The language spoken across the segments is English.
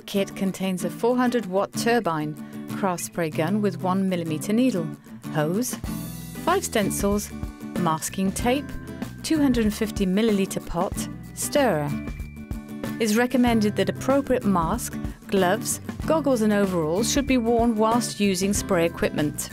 kit contains a 400-watt turbine, craft spray gun with 1mm needle, hose, 5 stencils, masking tape, 250ml pot, stirrer. It's recommended that appropriate mask, gloves, goggles and overalls should be worn whilst using spray equipment.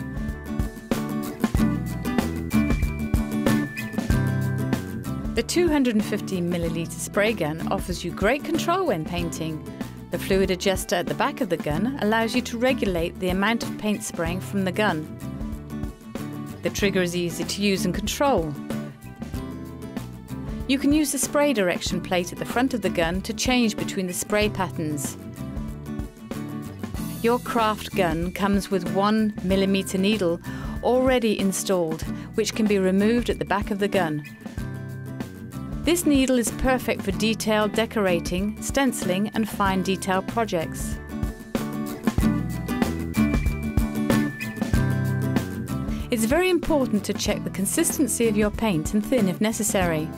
The 250ml spray gun offers you great control when painting. The fluid adjuster at the back of the gun allows you to regulate the amount of paint spraying from the gun. The trigger is easy to use and control. You can use the spray direction plate at the front of the gun to change between the spray patterns. Your craft gun comes with 1mm needle already installed, which can be removed at the back of the gun. This needle is perfect for detailed decorating, stenciling and fine detail projects. It's very important to check the consistency of your paint and thin if necessary.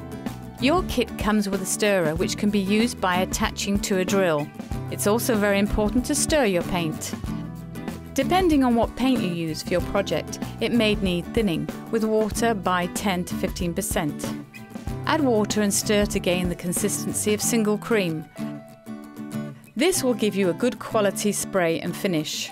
Your kit comes with a stirrer which can be used by attaching to a drill. It's also very important to stir your paint. Depending on what paint you use for your project, it may need thinning, with water by 10 to 15%. Add water and stir to gain the consistency of single cream. This will give you a good quality spray and finish.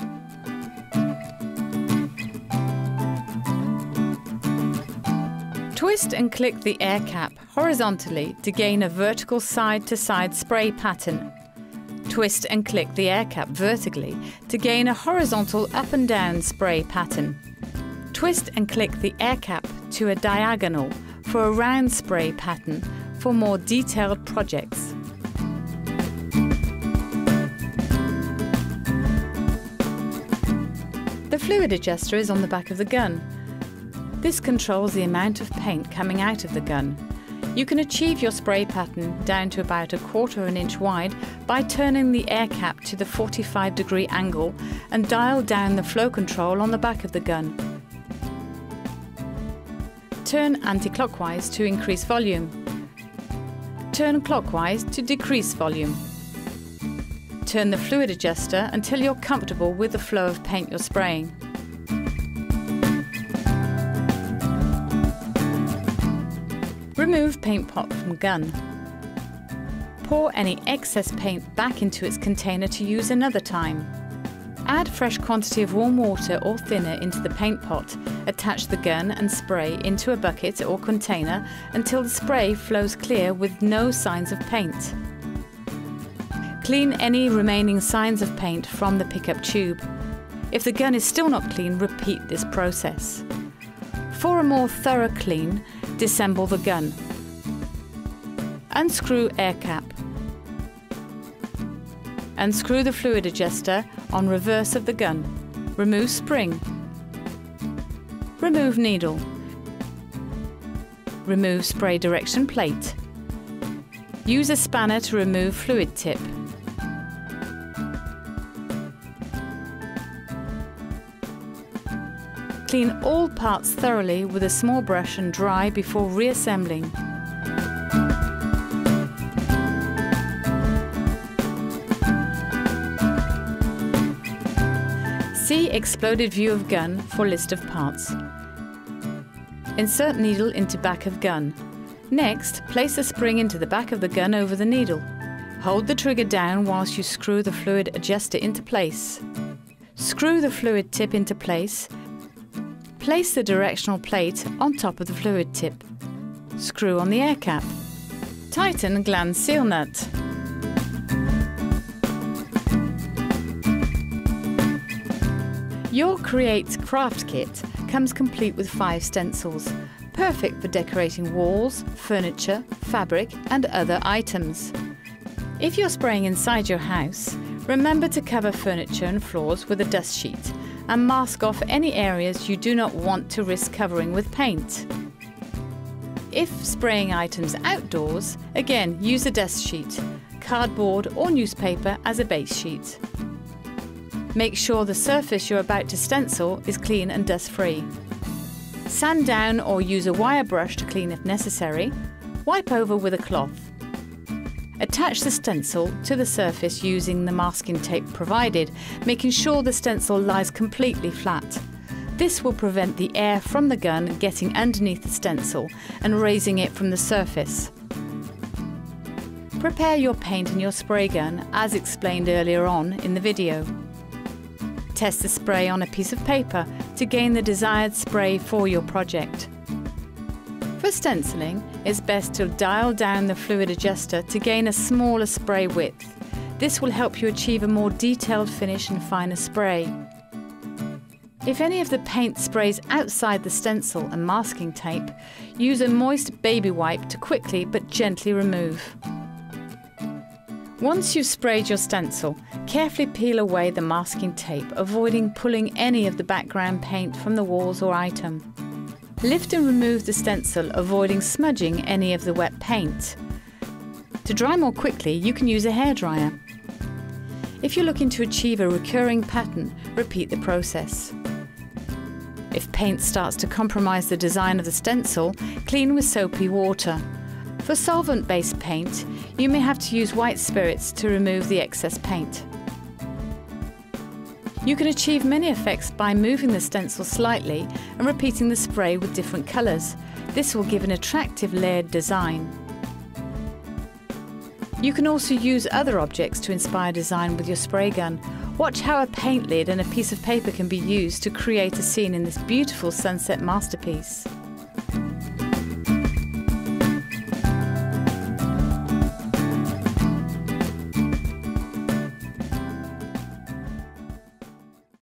Twist and click the air cap horizontally to gain a vertical side-to-side spray pattern. Twist and click the air cap vertically to gain a horizontal up and down spray pattern. Twist and click the air cap to a diagonal for a round spray pattern for more detailed projects. The fluid adjuster is on the back of the gun. This controls the amount of paint coming out of the gun. You can achieve your spray pattern down to about 1/4 inch wide by turning the air cap to the 45-degree angle and dial down the flow control on the back of the gun. Turn anti-clockwise to increase volume. Turn clockwise to decrease volume. Turn the fluid adjuster until you're comfortable with the flow of paint you're spraying. Remove paint pot from gun. Pour any excess paint back into its container to use another time. Add fresh quantity of warm water or thinner into the paint pot, attach the gun and spray into a bucket or container until the spray flows clear with no signs of paint. Clean any remaining signs of paint from the pickup tube. If the gun is still not clean, repeat this process. For a more thorough clean, disassemble the gun. Unscrew air cap. Unscrew the fluid adjuster on reverse of the gun. Remove spring. Remove needle. Remove spray direction plate. Use a spanner to remove fluid tip. Clean all parts thoroughly with a small brush and dry before reassembling. See exploded view of gun for list of parts. Insert needle into back of gun. Next, place the spring into the back of the gun over the needle. Hold the trigger down whilst you screw the fluid adjuster into place. Screw the fluid tip into place. Place the directional plate on top of the fluid tip. Screw on the air cap. Tighten gland seal nut. Your Create craft kit comes complete with 5 stencils, perfect for decorating walls, furniture, fabric and other items. If you're spraying inside your house, remember to cover furniture and floors with a dust sheet and mask off any areas you do not want to risk covering with paint. If spraying items outdoors, again use a dust sheet, cardboard or newspaper as a base sheet. Make sure the surface you're about to stencil is clean and dust-free. Sand down or use a wire brush to clean if necessary. Wipe over with a cloth. Attach the stencil to the surface using the masking tape provided, making sure the stencil lies completely flat. This will prevent the air from the gun getting underneath the stencil and raising it from the surface. Prepare your paint and your spray gun as explained earlier on in the video. Test the spray on a piece of paper to gain the desired spray for your project. For stenciling, it's best to dial down the fluid adjuster to gain a smaller spray width. This will help you achieve a more detailed finish and finer spray. If any of the paint sprays outside the stencil and masking tape, use a moist baby wipe to quickly but gently remove. Once you've sprayed your stencil, carefully peel away the masking tape, avoiding pulling any of the background paint from the walls or item. Lift and remove the stencil, avoiding smudging any of the wet paint. To dry more quickly, you can use a hairdryer. If you're looking to achieve a recurring pattern, repeat the process. If paint starts to compromise the design of the stencil, clean with soapy water. For solvent-based paint, you may have to use white spirits to remove the excess paint. You can achieve many effects by moving the stencil slightly and repeating the spray with different colours. This will give an attractive layered design. You can also use other objects to inspire design with your spray gun. Watch how a paint lid and a piece of paper can be used to create a scene in this beautiful sunset masterpiece.